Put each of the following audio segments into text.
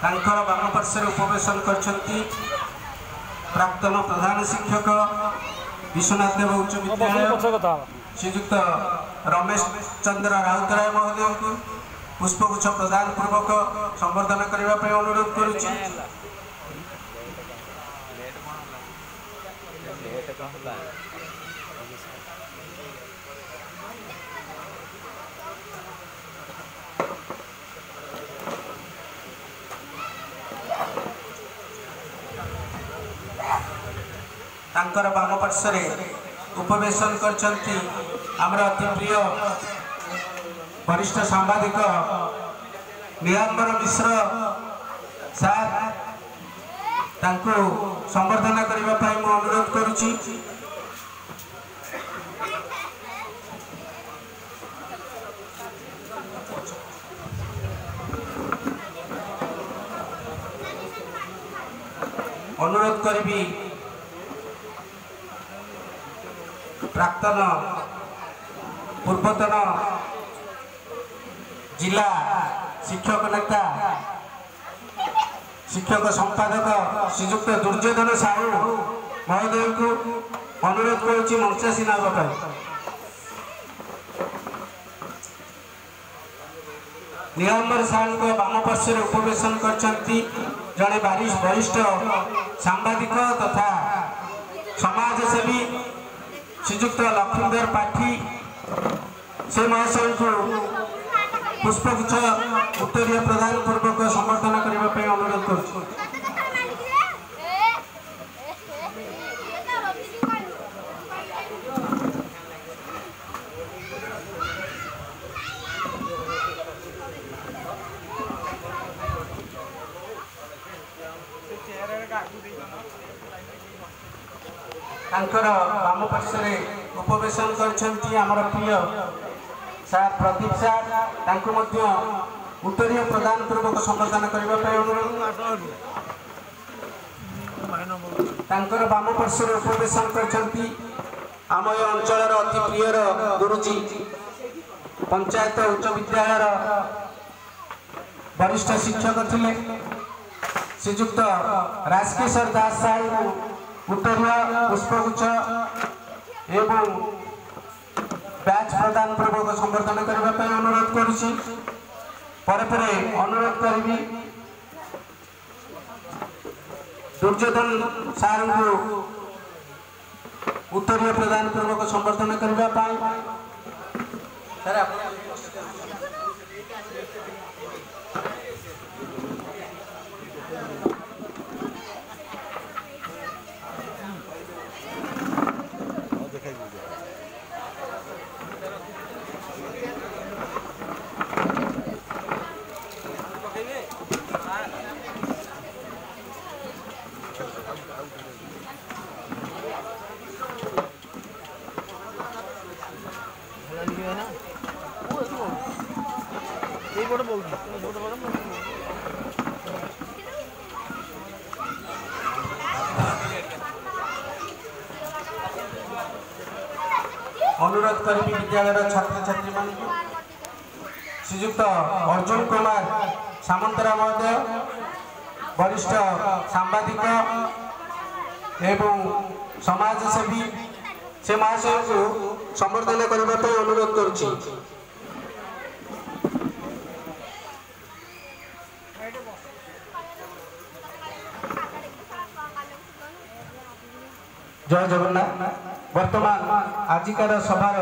तांकर बाम पार्श्व उपवेशन करछंती प्राक्तन प्रधान शिक्षक विश्वनाथ देव उच्च विद्यालय श्रीयुक्त रमेश चंद्र राउतराय महोदय को पुष्पगुच्छ प्रदान पूर्वक संबर्धना करने पर अनुरोध करुच्ची। तांकर बाम पार्श्व उपवेशन करछंती आमर अति प्रिय वरिष्ठ सांबादिक निरंबर मिश्र सार तांको संबर्धना करने पर मैं अनुरोध करुच्ची। अनुरोध करी प्राक्तन पूर्वतन जिला शिक्षक नेता शिक्षक संपादक श्रीयुक्त दुर्योधन साहू महोदय को अनुरोध करुच्ची मंचासीन आवा निरंबर साहू को बाम पार्श्व उपवेशन करछंती जड़े वरिष्ठ सांबादिक तथा समाजसेवी श्रीयुक्त लक्ष्मीधर पाठी से महाशय को पुष्पगुच्छ उत्तरीय प्रदान पूर्वक संबर्धना करने पर अनुरोध कर। बाम पार्श्व उपवेशन करछंती आमर प्रिय सार प्रदीप सार उत्तरीय प्रदान पूर्वक संबर्धना करने पर अनुरोध। बाम पार्श्व उपवेशन करछंती आम अंचल अति प्रिय गुरुजी पंचायत उच्च विद्यालय वरिष्ठ शिक्षक थिले श्रीयुक्त राजकिशोर दास साहू उत्तरीय पुष्पगुच्छ एवं बैच प्रदान पूर्वक संबर्धना करने पर अनुरोध करुच्ची। पर अनुरोध करी दुर्योधन सार को उत्तरीय प्रदान पूर्वक संबर्धना करने अनुरोध करी विद्यालय छात्र छात्री मान श्रीयुक्त अर्जुन कुमार सामंतरा महोदय वरिष्ठ सांबादिक एवं समाजसेवी से महाशय को संबर्धना करने पर अनुरोध करुच्ची। जय जगन्नाथ। वर्तमान आजिकार सभार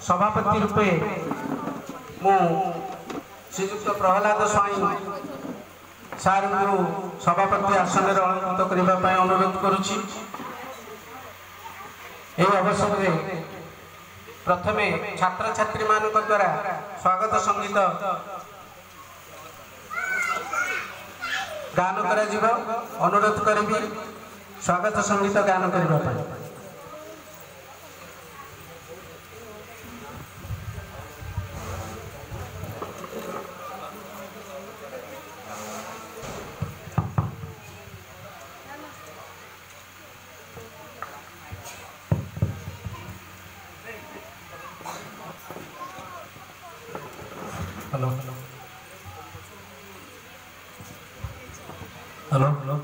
सभापति रूपे मु श्रीयुक्त प्रहलाद स्वाई सार को सभापति आसन में अलंकृत करने अनुरोध करुच्ची। यह अवसर में प्रथमे छात्र छात्री मान द्वारा स्वागत संगीत गान करा अनुरोध करी स्वागत संगीत गान करने। हेलो हेलो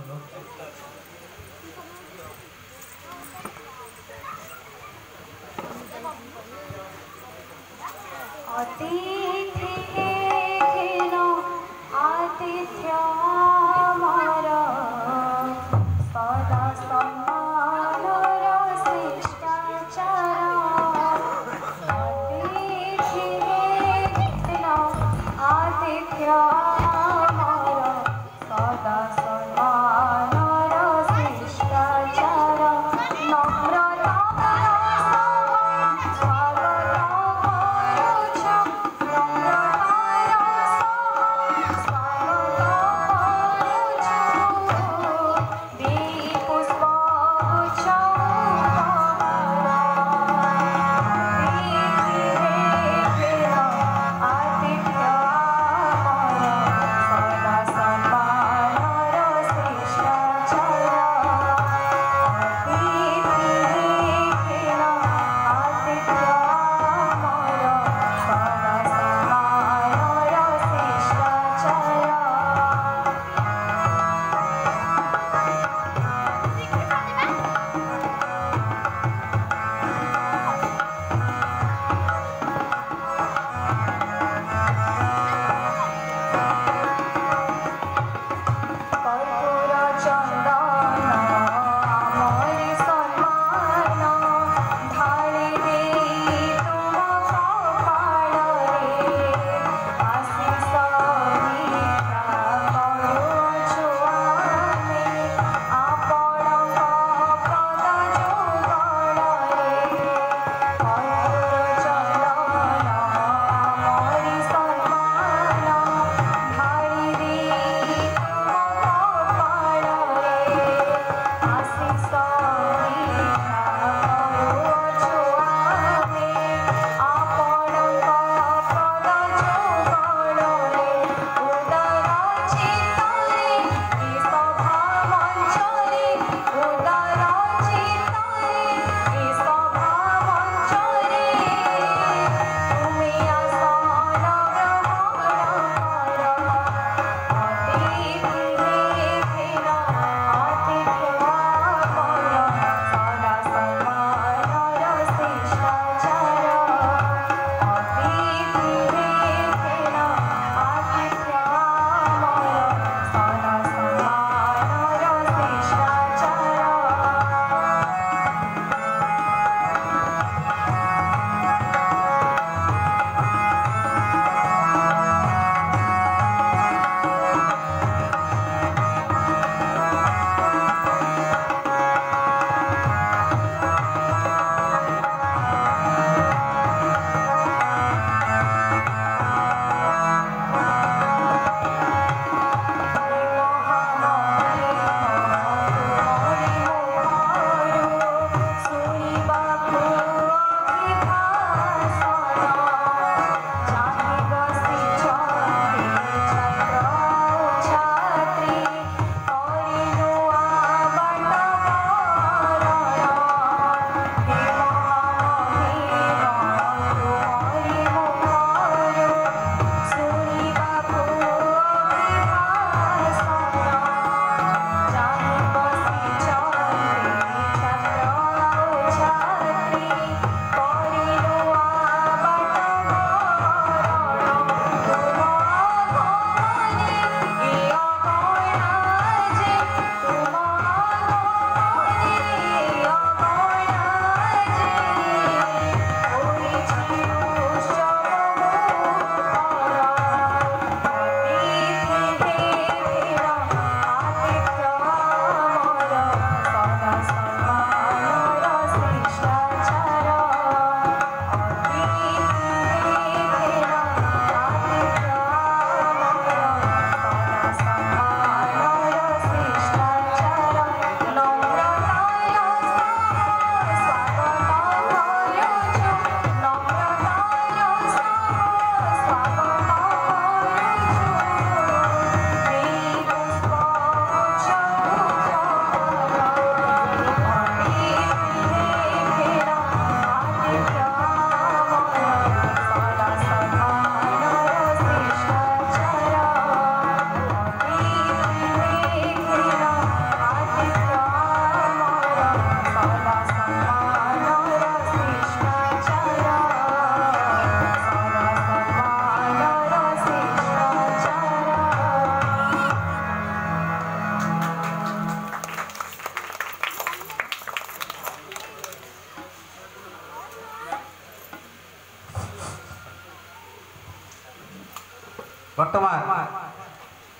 वर्तमान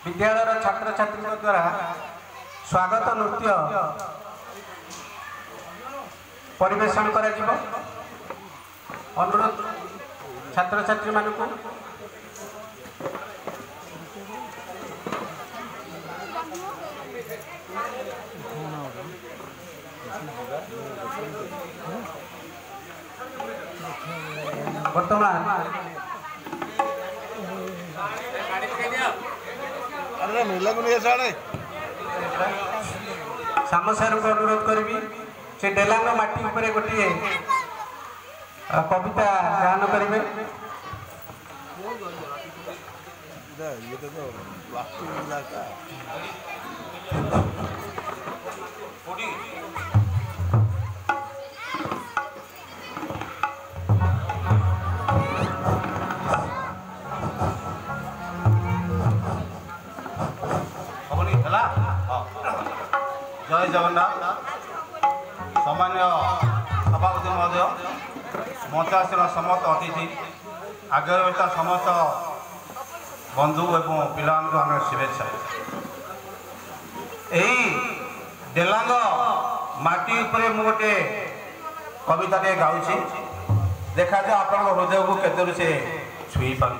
विद्यालय छात्र छात्री द्वारा स्वागत नृत्य परिवेषण करा जिवो। अनुरोध छात्र छात्री मानकु वर्तमान सामसार को अनुरोध करी से डेलांग माटी उपरे गोटे कविता गान करेंगे। जय जगन्नाथ। सामान्य सभापति महोदय, मंचासीन समस्त अतिथि, आगे रही समस्त बंधु एवं पिला आम शुभेच्छा। यही डेलांग माटी उपरे मु गोटे कविता टे गाँची, देखा जाए आप हृदय को केतु से छुई पार।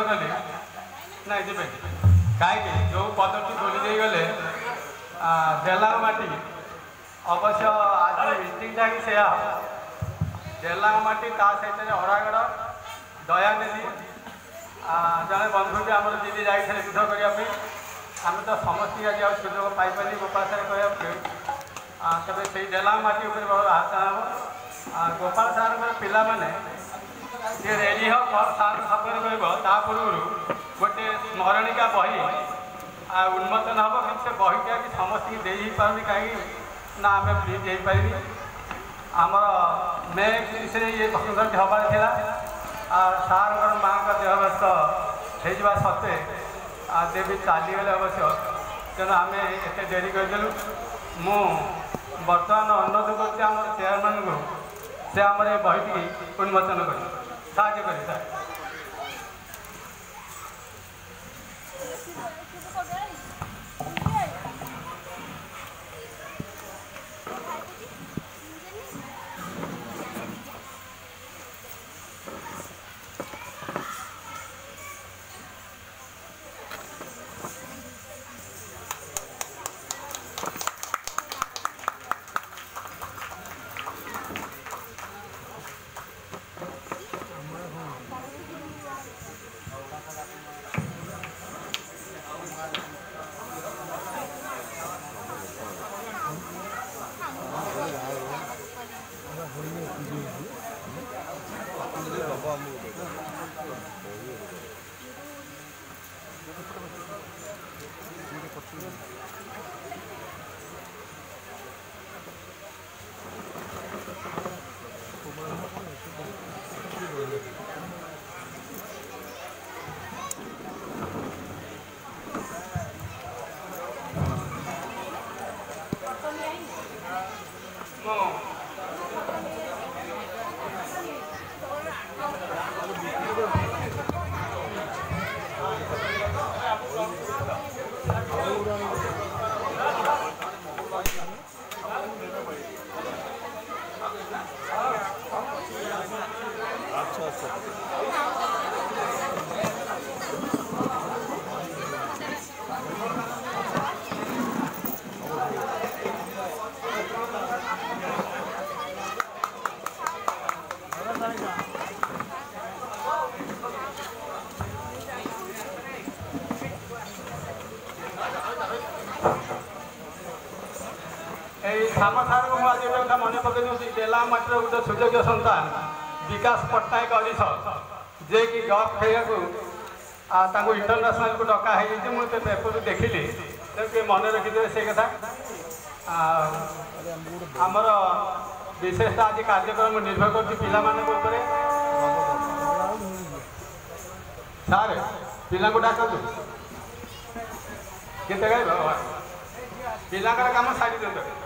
कली ना जी कहीं जो पदटी खोली गले डेलांग माटी अवश्य आज मीटिंगटा ही से डेलांग माटी ता सहित हरागड़ दयानिधि जड़े बंधु भी आम दिल्ली जाते युद्ध करने आम तो समस्त आज सुजोग पाइपारे गोपाल सार कह तेज से डेलांग माटी हाथ गोपाल सार पिला माने ये रेडी हो सार सपन कह पूर्व गोटे स्मरणिका बही उन्मोचन हम कि से बहीटा कि समस्त की दे पार कहीं ना आम प्रिंट हो पारि आमर मे 30 ये संगठन हबार था सार माँ का देहव्यस्त हो सत्वे देवी चलीगले अवश्य तेणु आम एत डेरी करदेलु मु बर्तमान अनुरोध कर चेयरमैन को से आम ये बहीटी उन्मोचन कर साहय श्याम सार को आज गोटे मन पकई डेलांग माटर गोटे सुयोग्य सन्तान विकास पट्टनायक अरिश जे कि गल्फ खेल इंटरनेशनल को डका है मुझे पेपर देखिली मन रखिदे से कथा आमर विशेषता आज कार्यक्रम निर्भर कर पाने सार पिला डाक केते गाइब पिलांकर काम सारी दिखाते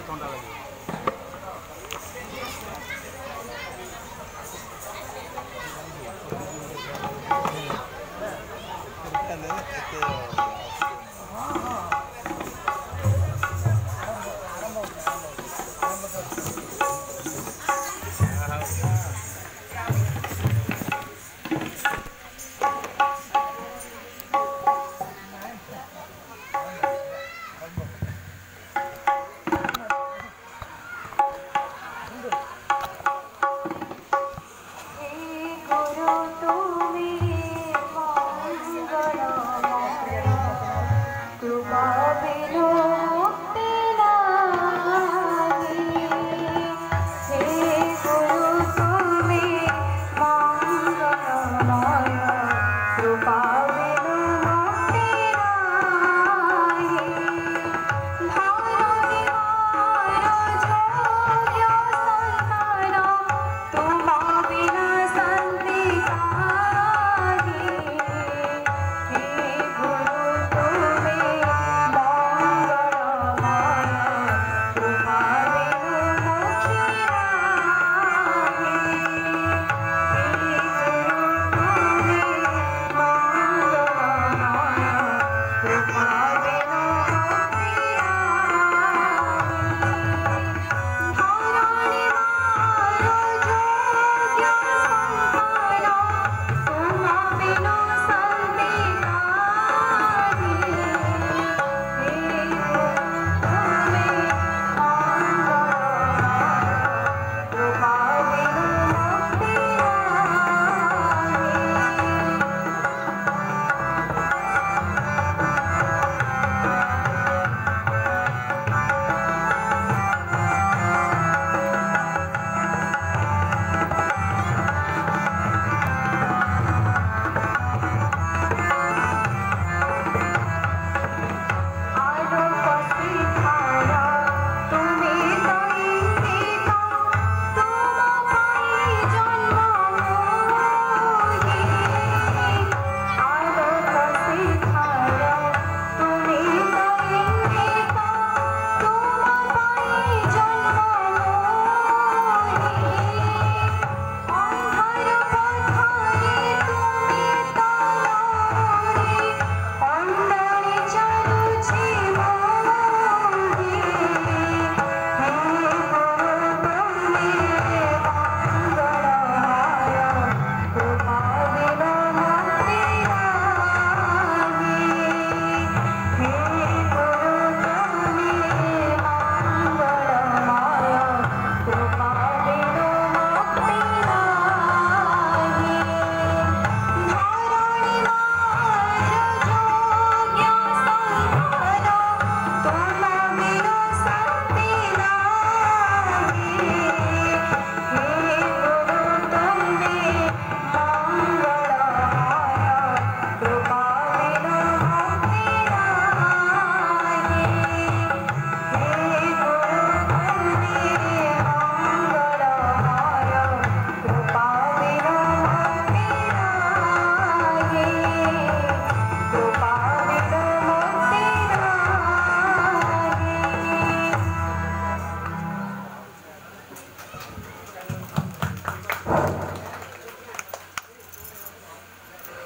थंडा लगे तुम बिना संति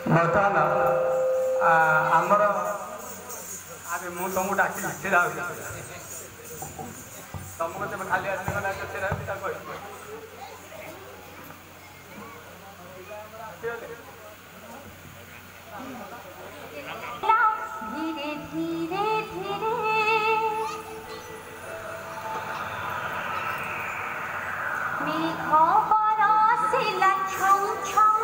ବର୍ତ୍ତମାନ ଆମର ଆରେ ମୁଁ ତମକୁ ଡାକିଲି ଛିଡ଼ା ହେଉଛି ତମକୁ ତେବେ ଖାଲି ଆସିଗଲା ଛିଡ଼ା ହେଉଛି ତାକୁ କହିବି धीरे धीरे धीरे मेघ बरसिला छम छम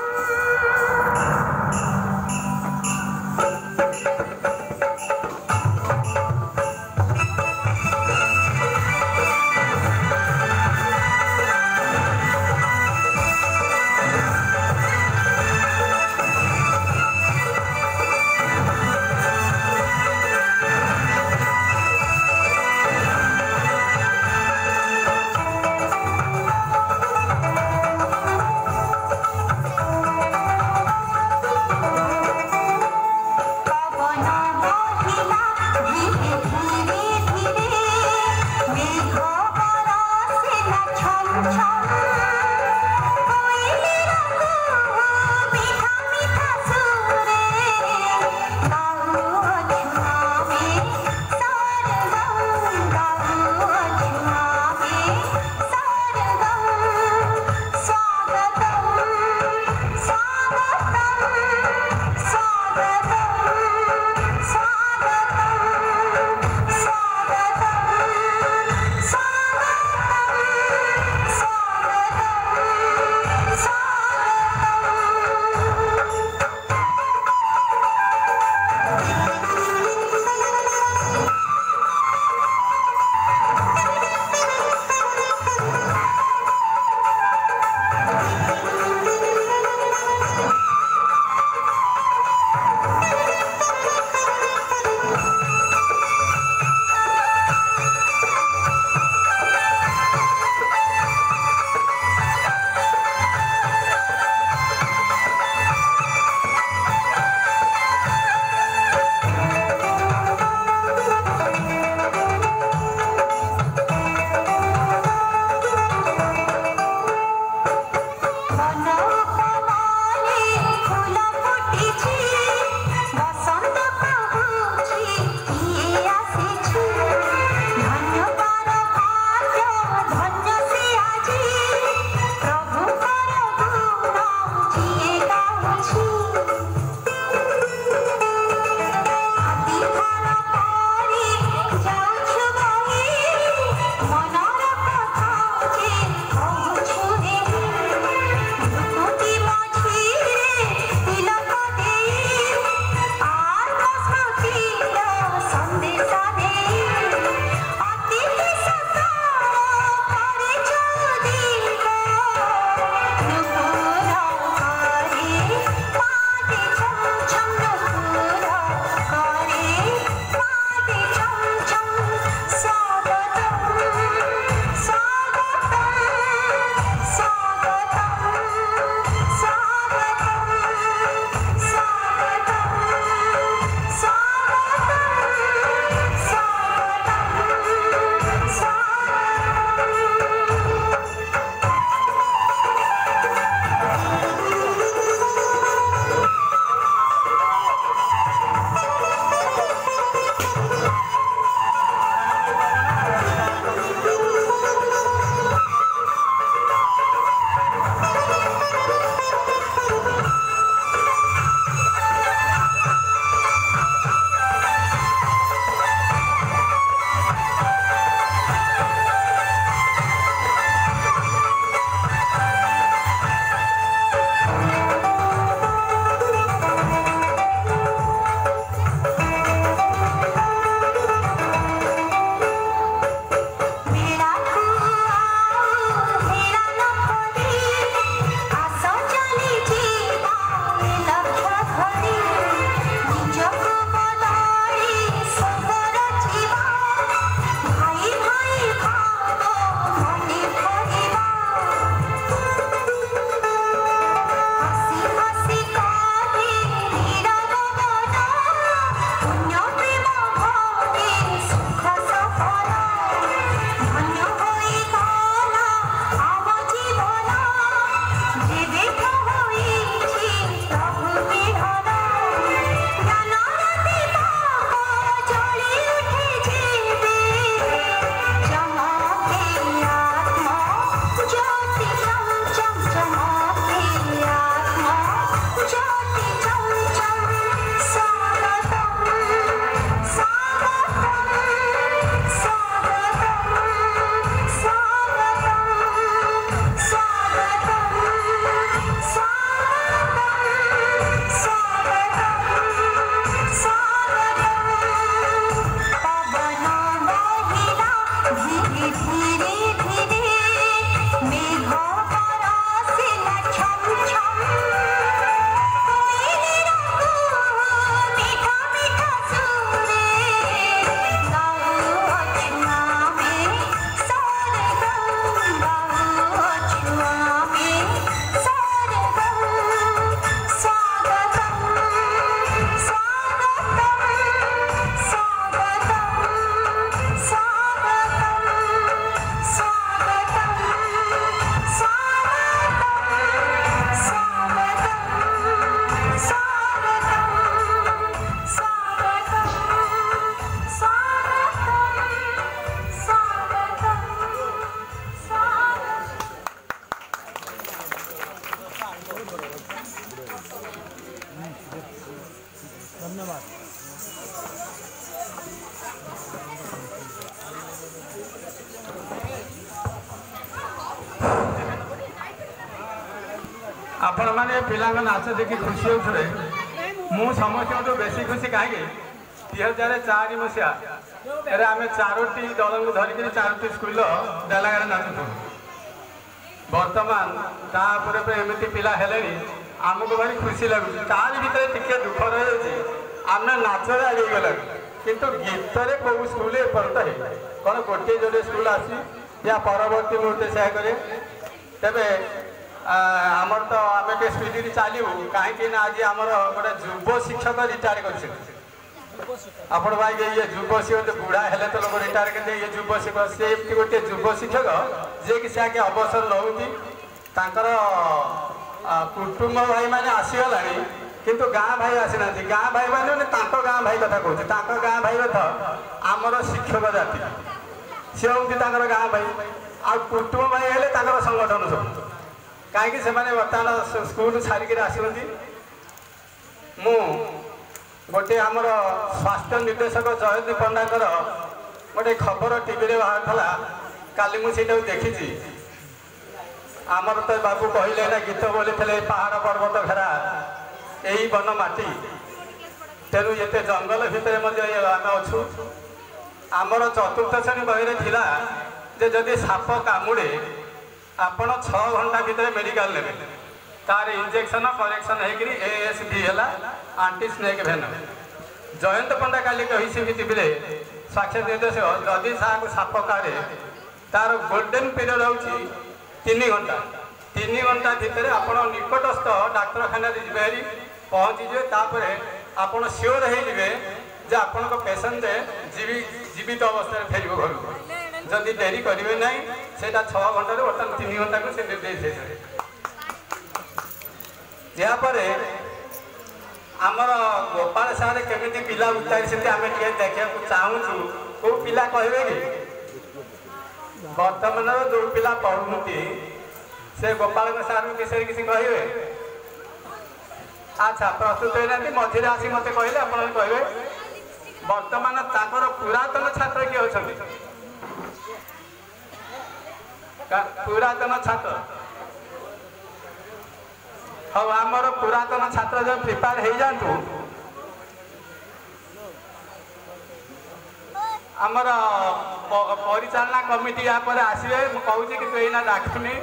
धन्यवाद। आपण मैंने पिला नाच देखी खुशी होते मु समस्त बेसी खुशी कहीं 2004 मसीहा आम 4टी दल को धरिक 4टी स्कूल डेलागारे नाचुँ बर्तमान एमती पिला आमको भारी खुशी लगुच तार भर टे दुख रही आम नाच आगे गला किंतु गीत कौ स्कूल एपर्त है कौन गोटे जोड़े स्कूल आसी या परवर्ती मुहूर्ते से करे तेरे आमर तो आम टे स्पीड चलू कहीं आज आम गोटे युव शिक्षक रिटायर कर आपण भाई ये युव शिक्षक बुढ़ा है तो लोग रिटायर करते ये युव शिक्षक से गोटे युव शिक्षक जे कि से अवसर नौती कुटुंब भाई मैंने आसीगला किंतु गाँ भाई आसीना गाँ भाई मैंने गाँ भाई कथा कहते गाँ भाई कथा आमर शिक्षक जाति सी हूँ गाँ भाई आ कुटुंब भाई है संगठन सब कहीं से बर्तमान स्कूल छाड़िक आसती मु गोटे आमर स्वास्थ्य निर्देशक जयंती पंडाकर गोटे खबर टीवी बाहर काली मुझे देखी आमर तो बाबू कहले ना गीत बोली थे पहाड़ पर्वत घेरा यही वन माटी तेणु ये जंगल भितर आम अच्छु आमर चतुर्थ श्रेणी बही थिला जे जदि साप कामुड़े आपण 6 घंटा भितर मेडिकल नेबे तार इंजेक्शन करेक्शन होकर ASV है आंटी स्नेक भेनम जयंत पंडा काली कही टीवी साक्षात निर्देशक जदि साप काड़े तार गोल्डेन पीरियड हूँ 3 घंटा 3 घंटा भितर आपण निकटस्थ डाक्तखाना जी पहुँचीजे तापर आपण सियोर होइबे जे आपण पेसेंट जीवित अवस्था फेर घर जदि डेरी करेंगे ना से 6 घंटे बर्तमान 3 घंटा को से निर्देश यापर आमर गोपाल सारे केमी पिला उतारी से आम देखा चाहूँ कौ पिला कहे कि बर्तमान जो पिला पढ़ुंट से गोपाल सार विषय किसी कहे अच्छा प्रस्तुत होना मझे आसी मत कहले आप कहे बर्तमान ताकर पुरातन छात्र किए अच्छा पुरातन छात्र हाँ आमर पुरातन छात्र जो प्रिपेयर हो जातु आमर परिचालना कमिटी यहाँ पर आसवे कहूँ कि तू यहाँ डाकुनी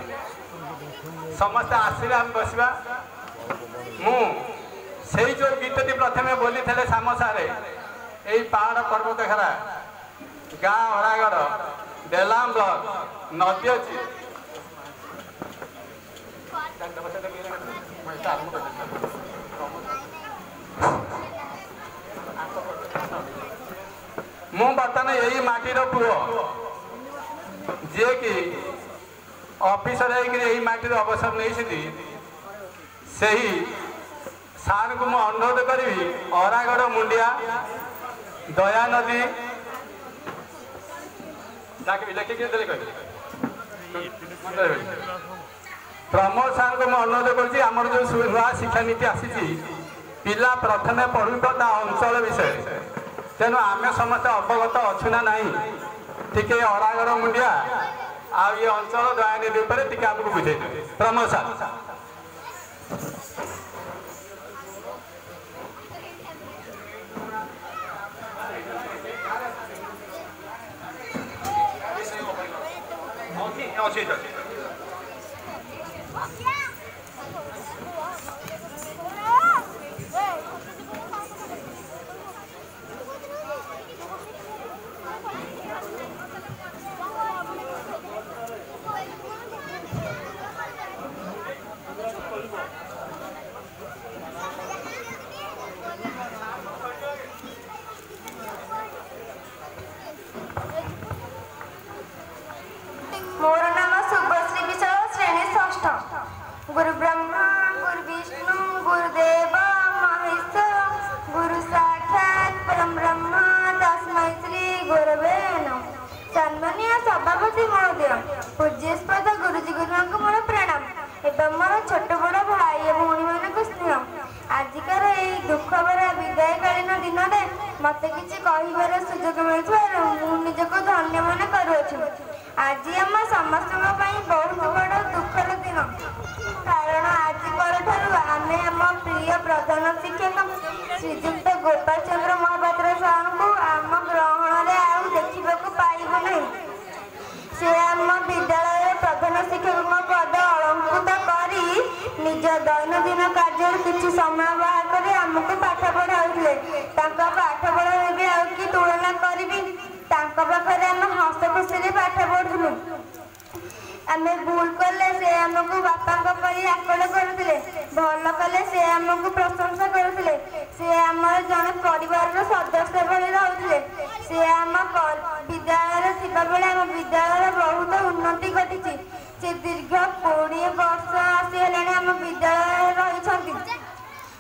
समस्त आसवे आम बसवा से जो गीतटी प्रथम बोली थे श्याम सारे यही पहाड़ पर्वत घेरा गाँ हरागढ़ डेलाम ब्लक नदी अच्छी मु बर्तमान यही माटीर पुओ जी कि ऑफिसर यही माटीर अवसर नहीं सही सार को मुझे अनुरोध करी अरागढ़ मुंडिया दया नदी प्रमोद सार को मुझे अनुरोध करुँच आमर जो नुआ शिक्षा नीति आसी पिला प्रथमे पढ़ुब ता अंचल विषय तेणु आम समस्त अवगत अच्छु ना नहीं टी अरागढ़ मुंडिया आ ये अंचल दयानिधि उपर टी आमको बुझे प्रमोद सार मोर नाम शुभ मते किछि कहिबार सुजोग मिलुथिबारु मु निजको धन्य मन करूछु। आज आम समस्त बहुत बड़ दुखर दिन, कारण आज परठारु आमे आम प्रिय प्रधान शिक्षक श्रीजुक्त गोपाल चंद्र महापात्र साहू को आम ग्रहण में आउ देखा पाइबु नहीं। से आम विद्यालय प्रधान शिक्षक पद अलंकृत करी निज दैनंदिन कार्य किसी समय बाहर कर आमको पाठ पढ़ाऊे। पाठ पढ़ा भी आउ कि तुलना करी पाखे आम हस खुशी पाठ पढ़ुलु। आम भूल कले से आमको बापा आकड़ करते, भल कले से आमको प्रशंसा करते। से आम जड़े परिवार सदस्य भाई रोते। से आम विद्यालय थिबा बेले आम विद्यालय बहुत उन्नति घटी। से दीर्घ 20 वर्ष आसी हेलाणी आम विद्यालय रही।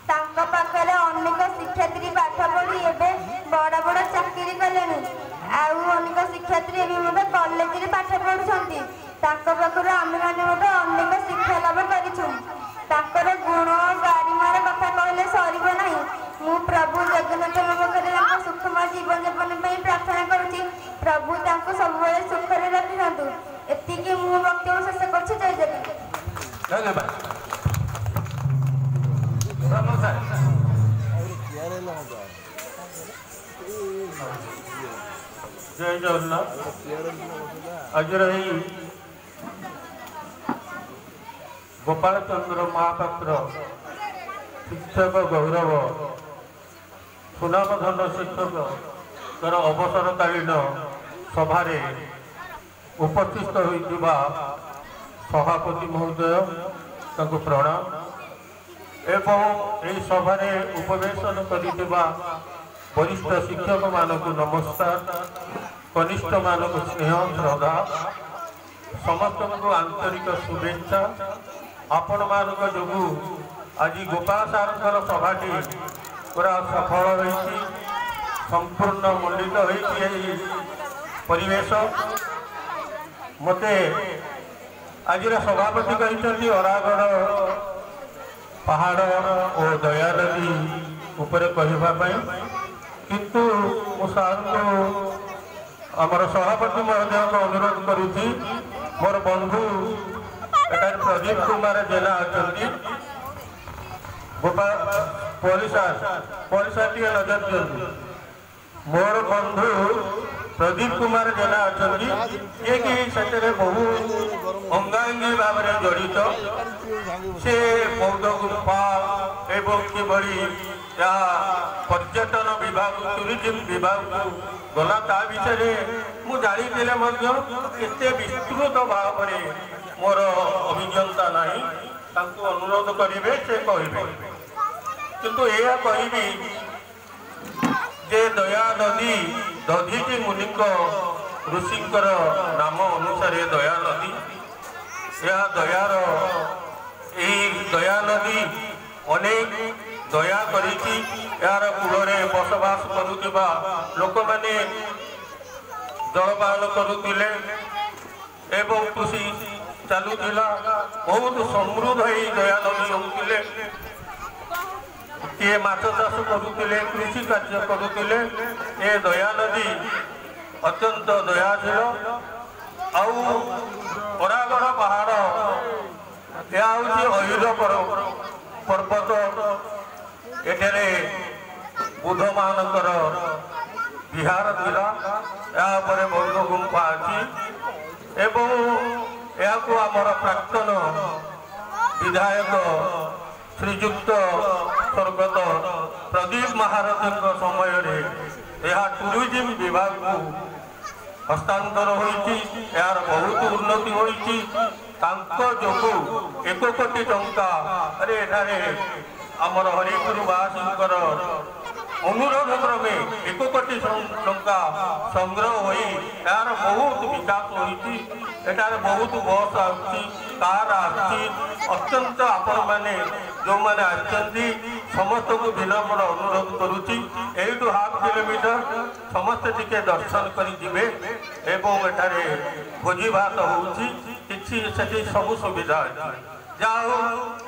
पाखे अनेक शिक्षार्थी पाठ पढ़ी एवं बड़ बड़ चाकरी कले। अनेक शिक्षार्थी एवं कॉलेज में पाठ पढ़ुंट। पाखर आम मैंने अनेक शिक्षा लाभ कर गुण गारिमार कथा कहले सरब ना। मु प्रभु जगन्नाथ पाखे सुखमय जीवन यापन प्रार्थना करुँच। प्रभु सब सुखरे रखी था। एति मु वक्तव्य शेष कर जय जगन्नाथ। जय जगन्नाथ। आज गोपाल चंद्र महापात्र शिक्षक गौरव सुनामधन शिक्षक तर अवसरकालीन सभारे उपस्थित होइतिबा सभापति महोदय तांको प्रणाम एवं यही सभारे उपवेशन करितिबा वरिष्ठ शिक्षक मानक नमस्कार, कनिष्ठ मानक स्नेह श्रद्धा, समस्त को आंतरिक शुभेच्छा। आपण मानक जोगु आज गोपाल सार सभाटी पूरा सफल होइछि, संपूर्ण मंडित होइछि परिवेश। मते आज सभापति कहते अरागढ़ पहाड़ और दया नदी उपरे कहवाई, किंतु मो सार को आमर सभापति महोदय को अनुरोध करुँच। मोर बंधु एटार प्रदीप कुमार जेना अच्छा गोपाल परिसा टी नजर दियंतु। मोर बंधु प्रदीप कुमार जेना अच्छा ये कि से बहु अंगांगी भाव में जड़ित। से बौद्ध गुफा एवं किभली पर्यटन विभाग टूरिज्म विभाग को गला ता विषय मु जानी एते विस्तृत भाव में मोर अभिज्ञता नहीं। अनुरोध करेंगे से कहे, किंतु यह कहि जे दया नदी दधीटी मुनि ऋषिंकर नाम अनुसार दया नदी। यह दयार दया नदी अनेक दया करिछि। यार कूल बसवास करुवा लोक मैंने जलपान करुले एवं कृषि चलुला बहुत समृद्ध ही दया नदी होते। किए माछ चाष करुले, कृषि कार्य करुले। ये दया नदी अत्यंत दयाशील। आरागढ़ पहाड़ यह हूँ अहिर पर्वत। एठारे बुध मानकर विहार थिला। यापर बौद्ध गुंफा अच्छी एवं यह आमर प्राक्तन विधायक श्रीजुक्त स्वर्गत प्रदीप महारथी समय यह टूरिज्म विभाग को हस्तांतर होइछि। यार बहुत उन्नति होइछि। जोगु 1 कोटी टंका अरे एठारे आमर हरिपुरवासी अनुरोध क्रमे 1 कोटी टंका संग्रह हो यार बहुत विकास होइछि। एठारे बहुत बस आछि, कार आछि। अत्यंत आपण माने जो माने आछंती समस्त को विनम्र अनुरोध करुछि। एठू हाफ किलोमीटर समस्त टिके दर्शन करी जिवे एवं एठारे भोजी भात होउछि। किछि सेठी सब सुविधा अछि। जाओ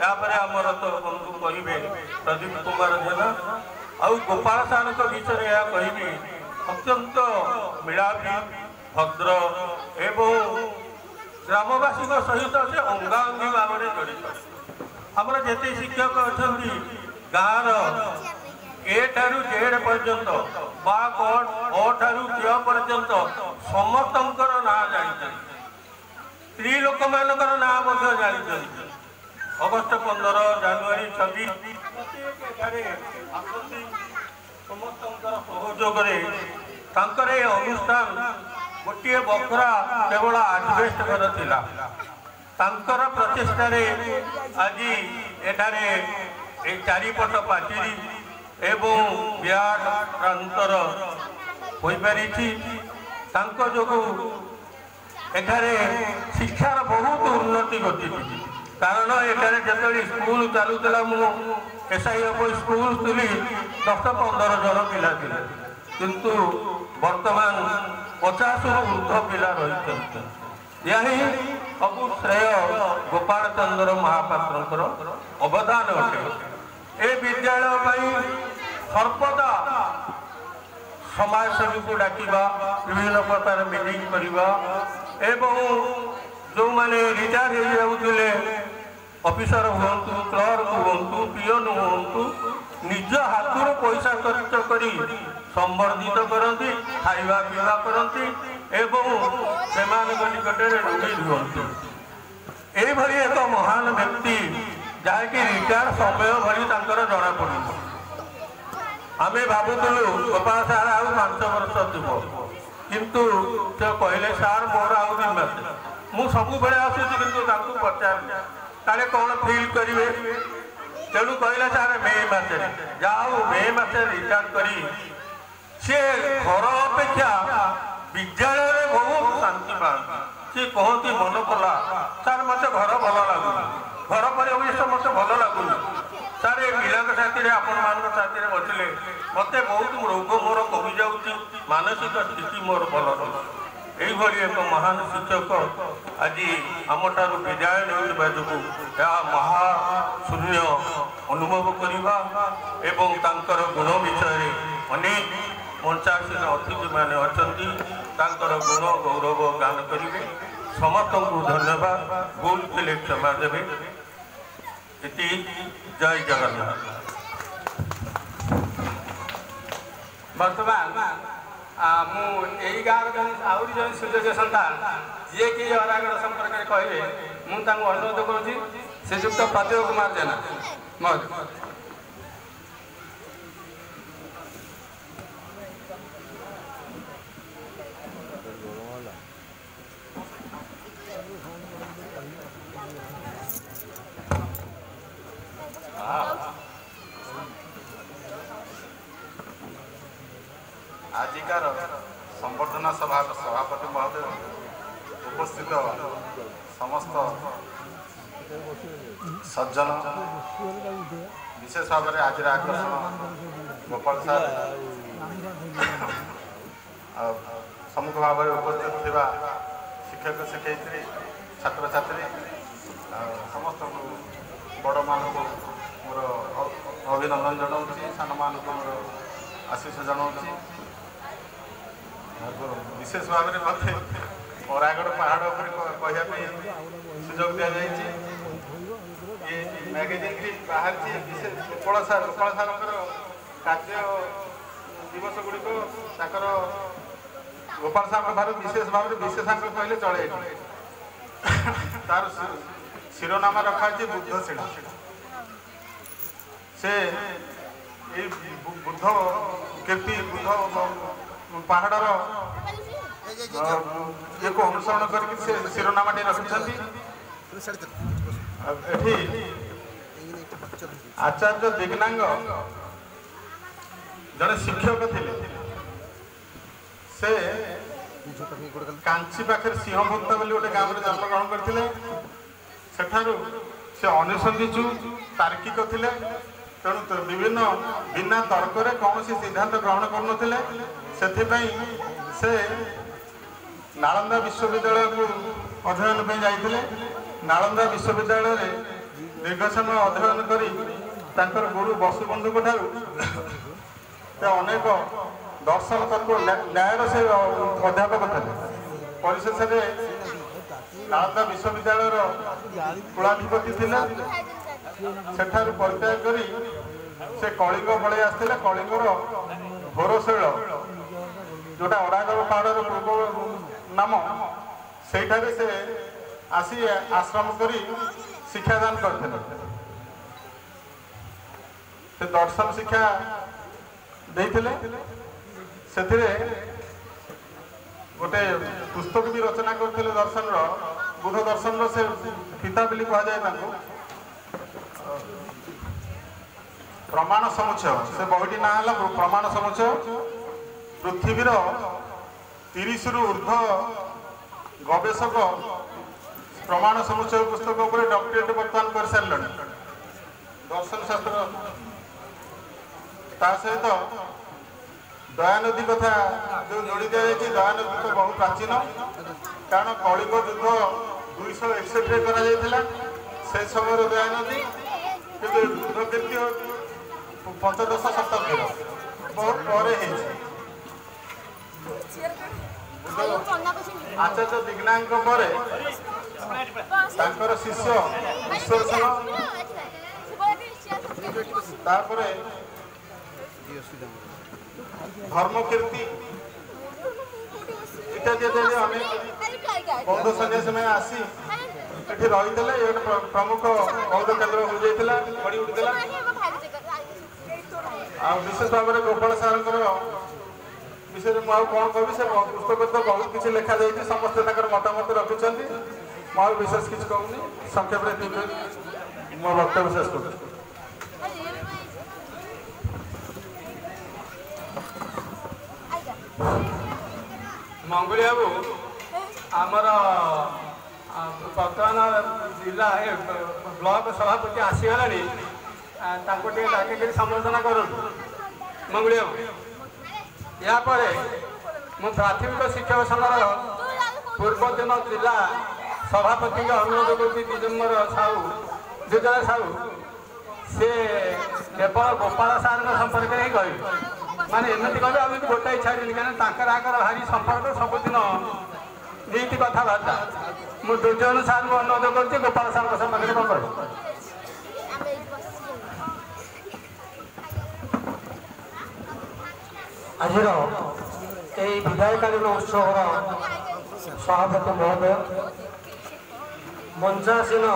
यापर आमर तो बंधु कहिबे प्रदीप कुमार जेना ଆଉ ଗୋପାଳ ସାରଙ୍କ ବିଷୟରେ ଏହା କହିବି ଅତ୍ୟନ୍ତ ମିଳାପି ଭଦ୍ର ଏବଂ ଗ୍ରାମବାସୀଙ୍କ ସହିତ ସେ ଅଙ୍ଗାଅଙ୍ଗୀ ଭାବରେ ଜଡ଼ିତ। ଆମର ଯେତେ ଶିକ୍ଷକ ଅଛନ୍ତି ଗାଁର ଏ ଠାରୁ ଜେଡ୍ ପର୍ଯ୍ୟନ୍ତ ବା ଅ ଠାରୁ ୟ ପର୍ଯ୍ୟନ୍ତ ସମସ୍ତଙ୍କର ନାଁ ଜାଣିଛନ୍ତି। ସ୍ତ୍ରୀ ଲୋକମାନଙ୍କର ନାଁ ମଧ୍ୟ ଜାଣିଛନ୍ତି। ଅଗଷ୍ଟ 15 ଜାନୁଆରୀ 26 ଏଠାରେ ଆସନ୍ତି ସମସ୍ତଙ୍କର ସହଯୋଗରେ ତାଙ୍କର ଏ ଅନୁଷ୍ଠାନ ଗୋଟିଏ ବଖରା କେବଳ ଆଜବେଷ୍ଟ ଘର ଥିଲା। ତାଙ୍କର ପ୍ରଚେଷ୍ଟାରେ ଆଜି ଏଠାରେ ଏ ଚାରିପଟ ପାଚେରୀ ଏବଂ ବିରାଟ ପ୍ରାନ୍ତର ହୋଇପାରିଛି। ତାଙ୍କ ଯୋଗୁଁ ଏଠାରେ ଶିକ୍ଷାର ବହୁତ ଉନ୍ନତି ଘଟିଛି। କାରଣ ଏଠାରେ ଯେତେବେଳେ ସ୍କୁଲ ଚାଲୁଥିଲା ମୁଁ SIF ସ୍କୁଲ ଥିଲି 10-15 ଜଣ ପିଲା ଥିଲେ, କିନ୍ତୁ ବର୍ତ୍ତମାନ 50ରୁ ଉର୍ଦ୍ଧ୍ୱ ପିଲା ରହିଛନ୍ତି। ଏହା ହିଁ ସବୁ ଶ୍ରେୟ ଗୋପାଳ ଚନ୍ଦ୍ର ମହାପାତ୍ରଙ୍କର ଅବଦାନ ଅଟେ। ଏ ବିଦ୍ୟାଳୟ ପାଇଁ ସର୍ବଦା ସମାଜସେବୀକୁ ଡାକିବା, ବିଭିନ୍ନ ପ୍ରକାର ମିଟିଂ କରିବା ଏବଂ ଯେଉଁମାନେ ରିଟାୟାର ହେଇଯାଉଥିଲେ ଅଫିସର ହୁଅନ୍ତୁ, କ୍ଲର୍କ ହୁଅନ୍ତୁ, ପିଅନ ହୁଅନ୍ତୁ, ନିଜ ହାତରୁ ପଇସା ଖର୍ଚ୍ଚ କରି ସମ୍ବର୍ଦ୍ଧିତ କରନ୍ତି, ଖାଇବା ପିଇବା କରନ୍ତି ଏବଂ ସେମାନଙ୍କ ନିକଟରେ ରୁଢ଼ି ରୁହନ୍ତି। ଏଇଭଳି ଏକ ମହାନ ବ୍ୟକ୍ତି ଯାହାକି ରିଟାୟାର ସମୟ ଭଳି ତାଙ୍କର ଜଣାପଡ଼ିବ। ଆମେ ଭାବୁଥିଲୁ ଗୋପାଳ ସାର୍ ଆଉ 5 ବର୍ଷ ଥିବ, କିନ୍ତୁ ସେ କହିଲେ ସାର୍ ମୋର ଆଉ 2 ମାସ। ମୁଁ ସବୁବେଳେ ଆସୁଛି କିନ୍ତୁ ତାଙ୍କୁ ପଚାରିଲି ତାହେଲେ କ'ଣ ଫିଲ୍ କରିବେ। ତେଣୁ କହିଲେ ସାର୍ ମେ ମାସରେ। ଯାହା ହଉ ମେ ମାସରେ ରିଟାୟାର କରି ସେ ଘର ଅପେକ୍ଷା ବିଦ୍ୟାଳୟରେ ବହୁତ ଶାନ୍ତି ପାଆନ୍ତି। ସେ କହନ୍ତି ମନ କଲା ସାର୍ ମୋତେ ଘର ଭଲ ଲାଗୁନି, ଘର ପରିବେଶ ମୋତେ ଭଲ ଲାଗୁନି ସାର୍। ଏ ପିଲାଙ୍କ ସାଥିରେ ଆପଣମାନଙ୍କ ସାଥିରେ ବସିଲେ ମୋତେ ବହୁତ ରୋଗ ମୋର କମିଯାଉଛି, ମାନସିକ ସ୍ଥିତି ମୋର ଭଲ ରହୁଛି। এইভাবে এক মহান শিক্ষক আজি আমঠার বিদায় নেওয়া যোଗୁଁ ଏହା ମହାଶୂନ୍ୟ ଅନୁଭବ କରିବା ଏବଂ ତାଙ୍କର ଗୁଣ ବିଷୟରେ ଅନେକ ମଞ୍ଚାସୀନ ଅତିଥିମାନେ ଅଛନ୍ତି, ତାଙ୍କର ଗୁଣ ଗୌରବ ଗାନ କରିବେ। ସମସ୍ତଙ୍କୁ ଧନ୍ୟବାଦ। ଭୁଲ ଥିଲେ କ୍ଷମା ଦେବେ। ଏତି ଜୟ ଜଗନ୍ନାଥ। ବର୍ତ୍ତମାନ ମୁଁ ଏଇ ଗାଁର ଆହୁରି ଜଣେ ସୁଯୋଗ୍ୟ ସନ୍ତାନ ଯିଏକି ଅରାଗଡ଼ ସମ୍ପର୍କରେ କହିବେ, ମୁଁ ତାଙ୍କୁ ଅନୁରୋଧ କରୁଛି ଶ୍ରୀଯୁକ୍ତ ପ୍ରଦୀପ କୁମାର ଜେନା ମହୋଦୟ। आजिकार संबर्धना सभा सभापति महोदय, उपस्थित समस्त सज्जन, विशेष भाव में आज आकर्षण गोपाल सार सम्मुख भाव में उपस्थित थिबा शिक्षक शिक्षयित्री छात्र छात्री समस्त बड़ मान मोर अभिनंदन जनाऊँगी, सान मान मोर आशीष जनाऊँगी। विशेष भाव में मत अरागड़ पहाड़ पर कहवाई सुजोग दि जाए। ये मैगजीन भी बाहर विशेष गोपाल सार कार्य दिवस गुड़िक गोपाल सार विशेष भाव में विशेषांक कहले चले। तार शिरोनामा रखा बुद्ध शिला। से बुद्ध कीर्ति बुद्ध पहाड़र एक अनुसरण करके शिरोनामा रखिंट। आचार्य दिग्नांग जड़े शिक्षक थे, से कांची पाखे सिंहभक्त बोली गोटे गाँव में जन्मग्रहण करते। सेठारु से अनुसंधिचु तार्किक थे, तेणु विभिन्न बिना तर्क कौन सिद्धांत ग्रहण करुले। से नालंदा विश्वविद्यालय को अध्ययन पे जाइए। नालंदा विश्वविद्यालय दीर्घ समय अध्ययन करी ତାଙ୍କର ଗୁରୁ ବସୁବନ୍ଧୁଙ୍କ ଠାରୁ ସେ ଅନେକ ଦର୍ଶନ ତତ୍ତ୍ୱ ନ୍ୟାୟର ସେ ଅଧ୍ୟାପକ ଥିଲେ। ପରିଶେଷରେ ନାଳନ୍ଦା ବିଶ୍ୱବିଦ୍ୟାଳୟର କୁଳାଧିପତି ଥିଲେ। ସେଠାରୁ ପରିତ୍ୟାଗ କରି ସେ କଳିଙ୍ଗ ପଳେଇ ଆସିଥିଲେ। କଳିଙ୍ଗର ଘୋରଶୈଳ ଯୋଉଟା ଅରାଗଳ ପାହାଡ଼ର ପୂର୍ବ ନାମ, ସେଇଠାରେ ସେ ଆସି ଆଶ୍ରମ କରି ଶିକ୍ଷାଦାନ କରିଥିଲେ। ସେ ଦର୍ଶନ ଶିକ୍ଷା ଦେଇଥିଲେ। ସେଥିରେ ଗୋଟେ ପୁସ୍ତକ ବି ରଚନା କରିଥିଲେ ଦର୍ଶନର, ବୁଦ୍ଧ ଦର୍ଶନର ସେ ପିତା ବୋଲି କୁହାଯାଏ ତାଙ୍କୁ। ପ୍ରମାଣ ସମୁଚ୍ଚୟ, ସେ ବହିଟି ନାଁ ହେଲା ପ୍ରମାଣ ସମୁଚ୍ଚୟ। ପୃଥିବୀର 30ରୁ ଉର୍ଦ୍ଧ୍ୱ ଗବେଷକ ପ୍ରମାଣ ସମୁଚ୍ଚୟ ପୁସ୍ତକ ଉପରେ ଡକ୍ଟରେଟ୍ ବର୍ତ୍ତମାନ କରିସାରିଲେଣି ଦର୍ଶନ ଶାସ୍ତ୍ର। ତା ସହିତ ଦୟାନଦୀ କଥା ଯେଉଁ ଯୋଡ଼ି ଦିଆଯାଇଛି, ଦୟାନଦୀ ତ ବହୁ ପ୍ରାଚୀନ, କାରଣ କଳିଙ୍ଗ ଯୁଦ୍ଧ 261ରେ କରାଯାଇଥିଲା। ସେ ସମୟର ଦୟାନଦୀ, କିନ୍ତୁ ଯୁଦ୍ଧ କୀର୍ତ୍ତି ହେଉଛି 15ଶ ଶତାବ୍ଦୀର, ବହୁତ ପରେ ହେଇଛି। ଆଚାର୍ଯ୍ୟ ଦିଗ୍ନାଙ୍କ ପରେ ତାଙ୍କର ଶିଷ୍ୟ ଈଶ୍ୱର ସେନ, ତାପରେ ଧର୍ମକୀର୍ତ୍ତି ଇତ୍ୟାଦି ଇତ୍ୟାଦି ଅନେକ ବୌଦ୍ଧ ସନ୍ନ୍ୟାସୀମାନେ ଆସି ଏଠି ରହିଥିଲେ। ଏ ଗୋଟେ ପ୍ରମୁଖ ବୌଦ୍ଧ କେନ୍ଦ୍ର ହୋଇଯାଇଥିଲା, ଗଢ଼ି ଉଠିଥିଲା। ଆଉ ବିଶେଷ ଭାବରେ ଗୋପାଳ ସାରଙ୍କର ବିଷୟରେ ମୁଁ ଆଉ କ'ଣ କହିବି, ସେ ପୁସ୍ତକରେ ତ ବହୁତ କିଛି ଲେଖାଯାଇଛି, ସମସ୍ତେ ତାଙ୍କର ମତାମତ ରଖିଛନ୍ତି। ମୁଁ ଆଉ ବିଶେଷ କିଛି କହୁନି, ସଂକ୍ଷେପରେ ମୋ ବକ୍ତବ୍ୟ ଶେଷ କରୁଛି। ମଙ୍ଗୁଳି ବାବୁ, ଆମର ବର୍ତ୍ତମାନ ଜିଲ୍ଲା ବ୍ଲକ ସଭାପତି ଆସିଗଲାଣି, ତାଙ୍କୁ ଟିକେ ଡାକିକରି ସମ୍ବର୍ଦ୍ଧନା କରନ୍ତୁ ମଙ୍ଗୁଳି ବାବୁ। ଏହାପରେ ମୁଁ ପ୍ରାଥମିକ ଶିକ୍ଷକ ସଂଘର ପୂର୍ବତନ ଜିଲ୍ଲା ସଭାପତିଙ୍କ ଅନୁରୋଧ କରୁଛି ଦିଜମ୍ବର ସାହୁ, ଦୁଜୟ ସାହୁ। ସେ କେବଳ ଗୋପାଳ ସାରଙ୍କ ସମ୍ପର୍କରେ ହିଁ କହିବେ, ମାନେ ଏମିତି କହିବେ ଆଉ ଏମିତି ଗୋଟାଏ ଛାଡ଼ିନି, କାରଣ ତାଙ୍କର ଆଙ୍କର ଭାରି ସମ୍ପର୍କ, ସବୁଦିନ ନୀତି କଥାବାର୍ତ୍ତା। ମୁଁ ଦୁଜୟ ସାରଙ୍କୁ ଅନୁରୋଧ କରୁଛି ଗୋପାଳ ସାରଙ୍କ ସମ୍ପର୍କରେ କ'ଣ କହିବେ। ଆଜିର ଏହି ବିଦାୟକାଳୀନ ଉତ୍ସବର ସଭାପତି ମହୋଦୟ, ମଞ୍ଚାସୀନ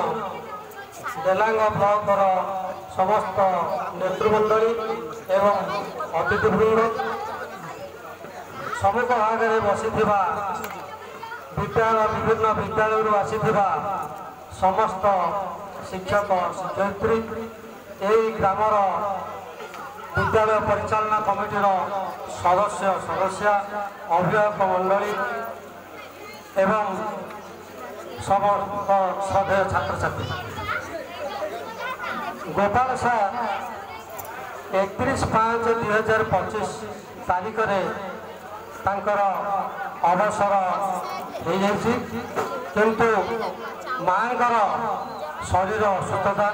ଡେଲାଙ୍ଗ ବ୍ଲକର ସମସ୍ତ ନେତୃମଣ୍ଡଳୀ ଏବଂ ଅତିଥିବୃନ୍ଦ, ସମ୍ମୁଖ ଭାଗରେ ବସିଥିବା ବିଭିନ୍ନ ବିଦ୍ୟାଳୟରୁ ଆସିଥିବା ସମସ୍ତ ଶିକ୍ଷକ ଶିକ୍ଷୟିତ୍ରୀ, ଏହି ଗ୍ରାମର ବିଦ୍ୟାଳୟ ପରିଚାଳନା କମିଟିର ସଦସ୍ୟା, ଅଭିଭାବକ ମଣ୍ଡଳୀ ଏବଂ ସମସ୍ତ ଶ୍ରଦ୍ଧେୟ ଛାତ୍ରଛାତ୍ରୀ। ଗୋପାଳ ସାର୍ 31/5/2025 ତାରିଖରେ ତାଙ୍କର ଅବସର ହୋଇଯାଇଛି, କିନ୍ତୁ ମାଙ୍କର ଶରୀର ଅସୁସ୍ଥତା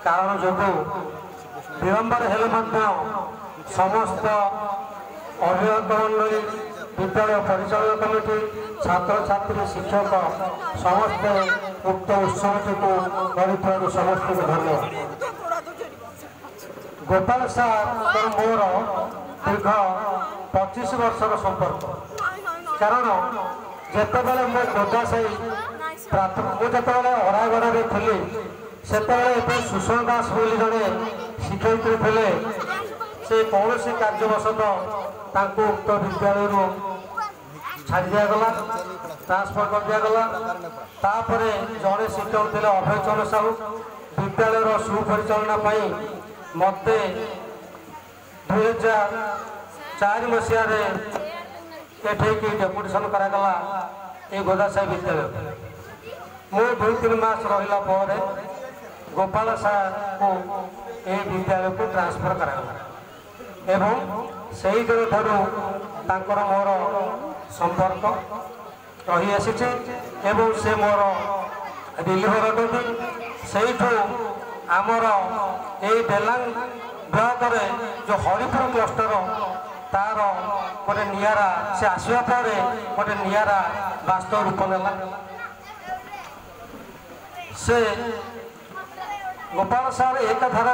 କାରଣ ଯୋଗୁଁ ବିଳମ୍ବରେ ହେଲେ ମଧ୍ୟ ସମସ୍ତ ଅଭିଭାବକ ମଣ୍ଡଳୀ, ବିଦ୍ୟାଳୟ ପରିଚାଳନା କମିଟି, ଛାତ୍ରଛାତ୍ରୀ, ଶିକ୍ଷକ ସମସ୍ତେ ଉକ୍ତ ଉତ୍ସବଟିକୁ କରିଥିବାରୁ ସମସ୍ତଙ୍କୁ ଧନ୍ୟବାଦ। ଗୋପାଳ ସାର୍ ମୋର ଦୀର୍ଘ 25 ବର୍ଷର ସମ୍ପର୍କ, କାରଣ ଯେତେବେଳେ ମୁଁ ଗୋଦାସାହି ମୁଁ ଯେତେବେଳେ ଅରାଗଡ଼ରେ ଥିଲି, ସେତେବେଳେ ଏବେ ସୁଷମ ଦାସ ବୋଲି ଜଣେ ଶିକ୍ଷୟିତ୍ରୀ ଥିଲେ। ସେ କୌଣସି କାର୍ଯ୍ୟବଶତଃ ତାଙ୍କୁ ଉକ୍ତ ବିଦ୍ୟାଳୟରୁ ଛାଡ଼ି ଦିଆଗଲା, ଟ୍ରାନ୍ସଫର କରିଦିଆଗଲା। ତାପରେ ଜଣେ ଶିକ୍ଷକ ଥିଲେ ଅଭୟ ଚନ୍ଦ୍ର ସାହୁ, ବିଦ୍ୟାଳୟର ସୁପରିଚାଳନା ପାଇଁ ମୋତେ 2004 ମସିହାରେ ଏଠିକି ଡେପୁଟେସନ୍ କରାଗଲା ଏ ଗୋଦାସାହି ବିଦ୍ୟାଳୟ। ମୁଁ 2-3 ମାସ ରହିଲା ପରେ ଗୋପାଳ ସାର୍ଙ୍କୁ ଏ ବିଦ୍ୟାଳୟକୁ ଟ୍ରାନ୍ସଫର କରାଗଲା ଏବଂ ସେହି ଦିନଠାରୁ ତାଙ୍କର ମୋର ସମ୍ପର୍କ ରହିଆସିଛି ଏବଂ ସେ ମୋର ରିଲିଭର ଅଟନ୍ତି। ସେଇଠୁ आमर ये डेलांग ब्लॉक जो हरिपुर क्लस्टर तार गोटे निरा से आसवा पर गोटे निरा वास्तव रूप नेला से गोपाल सार एक धारा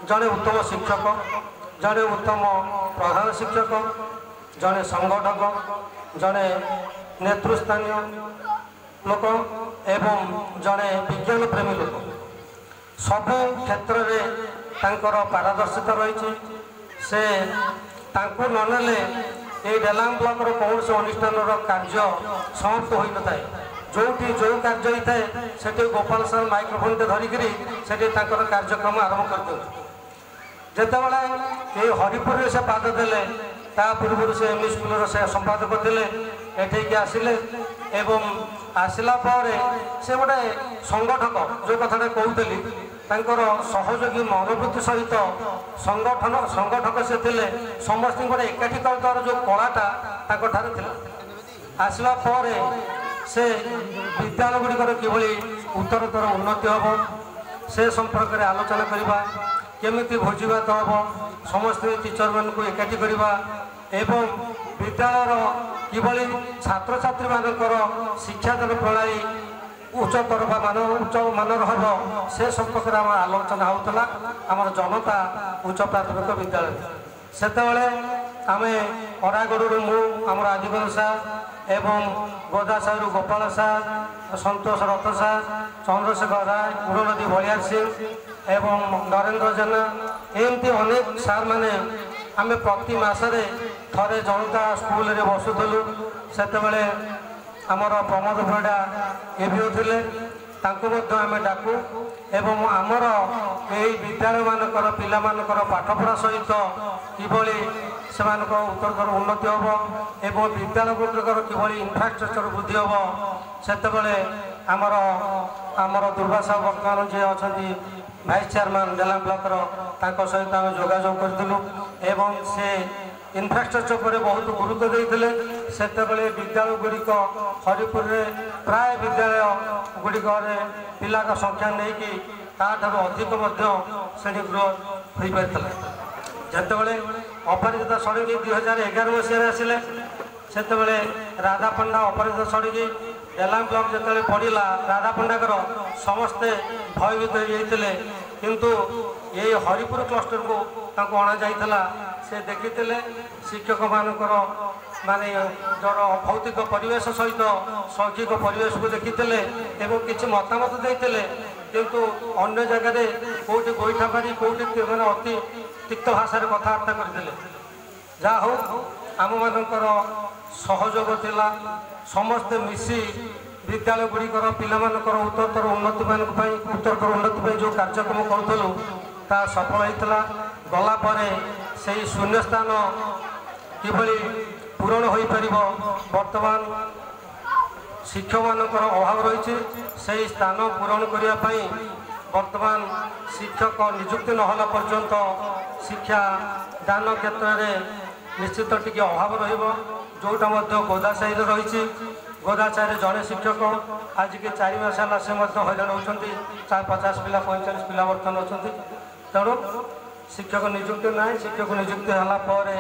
जड़े उत्तम शिक्षक जड़े उत्तम प्रधान शिक्षक जड़े संगठक जड़े नेतृस्थानीय लोक एवं जड़े विज्ञान प्रेमी लोक सबु क्षेत्र में तांकर पारदर्शिता रही से तांको ननेले ये डेलांग ब्लॉक कौन से अनुष्ठान कार्य समाप्त हो न थाए जो कार्य होता है से गोपाल सार माइक्रोफोन धरिकी से कार्यक्रम आरंभ कर जिते बड़े ये हरिपुर से पाद देले ता पूर्व से एमई स्कूल से संपादक थे एठिकी आसिले एवं आसला से गोटे संगठक जो कथा कहूली सहयोगी मनोवृत्ति सहित संगठक से थे समस्त गोटे एकाठी कर जो कलाटा आसला से विद्यालय गुड़िकर किभली उत्तरोत्तर उन्नति हम से संपर्क में आलोचना करवा केमिति भोजीभात हम समस्त टीचर मान को एकाठी करवा एवं विद्यालय किभली छात्र छात्री मानकर शिक्षादान प्रणाली उच्चतर उच्च मानर हम से संपर्क में आम आलोचना होता आम जनता उच्च प्राथमिक विद्यालय सेतबले आम अरागढ़ मुझ आजीवन सार एवं गोदा साहू गोपाल सार संतोष रथ सार चंद्रशेखर राय उड़नदी बलियार सिंह एवं नरेंद्र जेना एमती अनेक सार मैंने आम प्रति मसरे थे जनता स्कूल रे बसुलु से आमर प्रमोद भड़ा एभीओ थे आम डाकू एवं आमर यही विद्यालय मानकर पिला मानकर पाठपढ़ा सहित किभली से उत्तरोत्तर उन्नति हम एवं विद्यालय गुड़िकर किभली इनफ्रास्ट्रक्चर वृद्धि हम से आमर आमर दुर्वासा बर्तमान जी अच्छा भाइस चेयरमैन डेलांग ब्लॉकर सहित आम जोगाजोग करूँ एवं से इनफ्रास्ट्रक्चर पर बहुत गुरुत्व देते से विद्यालय गुड़िक हरिपुर में प्राय विद्यालय गुड़िक पिला संख्या नहीं कि अधिक श्रेणीगृह हो पाता जितेबाला अपराजिता षडंगी 2011 मसीह आसिले से राधा पंडा अपराजिता षडंगी डेलांग ब्लॉक जो पड़ा राधा पंडाकर समस्ते भयभीत होते किंतु ये हरिपुर क्लस्टर को अणा से देखी शिक्षक मानकर माने जर भौतिक परिवेश सहित शैक्षिक परिवेश को देखी किसी मतामत देते किंतु अन्य जगह कौटी गोईठा मारी कौटी मैंने अति तिक्त भाषा कथबार्ता करते जहा हो आम मानकर सहयोग थिला समस्ते मिसी विद्यालय गुड़िकर पिलामानकर उत्तरोत्तर उन्नति जो कार्यक्रम करूँ ता सफल होता गलापर से शून्य स्थान किभली पूरण हो पार बर्तमान शिक्षक मानकर अभाव रही से स्थान पूरण करने बर्तमान शिक्षक नियुक्ति नहला पर्यंत शिक्षा दान क्षेत्र में निश्चित टी अभाव रोटा गोदा साई रही गोदा साई जड़े शिक्षक आज के 4 मास है से हईराण होती 50 पिला 45 पिला बर्तमान अच्छा तेणु शिक्षक नियुक्ति ना शिक्षक नियुक्ति है